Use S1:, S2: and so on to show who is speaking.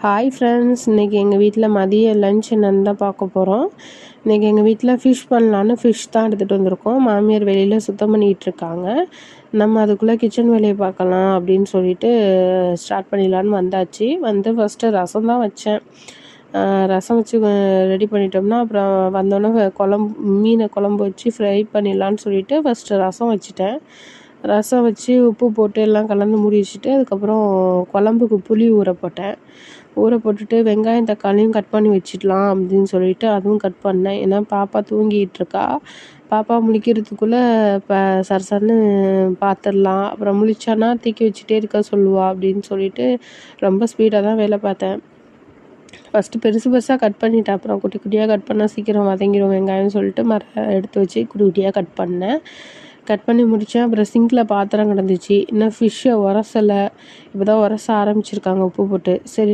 S1: Hi friends, இன்றைக்கி எங்கள் வீட்டில் மதிய லன்ச் என்னன்னு தான் பார்க்க போகிறோம். இன்றைக்கி எங்கள் வீட்டில் ஃபிஷ் பண்ணலான்னு ஃபிஷ் தான் எடுத்துகிட்டு வந்திருக்கோம். மாமியார் வெளியில் சுத்தம் பண்ணிகிட்ருக்காங்க. நம்ம அதுக்குள்ளே கிச்சன் வேலையை பார்க்கலாம் அப்படின்னு சொல்லிட்டு ஸ்டார்ட் பண்ணிடலான்னு வந்தாச்சு. ஃபஸ்ட்டு ரசம் தான் வச்சேன். ரசம் வச்சு ரெடி பண்ணிட்டோம்னா அப்புறம் வந்தோடனே மீனை குழம்பு வச்சு ஃப்ரை பண்ணிடலான்னு சொல்லிட்டு ஃபஸ்ட்டு ரசம் வச்சுட்டேன். ரசம் வச்சு உப்பு போட்டு எல்லாம் கலந்து மூடி வச்சுட்டு அதுக்கப்புறம் குழம்புக்கு புளி ஊற போட்டுட்டு வெங்காயம் தக்காளியும் கட் பண்ணி வச்சிடலாம் அப்படின்னு சொல்லிட்டு அதுவும் கட் பண்ணேன். ஏன்னா பாப்பா தூங்கிட்டு இருக்கா. பாப்பா முழிக்கிறதுக்குள்ளே இப்போ சரசரன்னு பார்த்துடலாம், அப்புறம் முழிச்சானா தூக்கி வச்சுட்டே இருக்க சொல்லுவா அப்படின்னு சொல்லிட்டு ரொம்ப ஸ்பீடாக தான் வேலை பார்த்தேன். ஃபஸ்ட்டு பெருசாக கட் பண்ணிட்டேன். அப்புறம் குட்டி குட்டியாக கட் பண்ணால் சீக்கிரம் வதங்கிடும் வெங்காயம் சொல்லிட்டு எடுத்து வச்சு குட்டி குட்டியாக கட் பண்ணி முடித்தேன். அப்புறம் சிங்கில் பாத்திரம் கிடந்துச்சு. இன்னும் ஃபிஷ்ஷை உரசலை. இப்போ தான் உரச ஆரம்பிச்சிருக்காங்க உப்பு போட்டு. சரி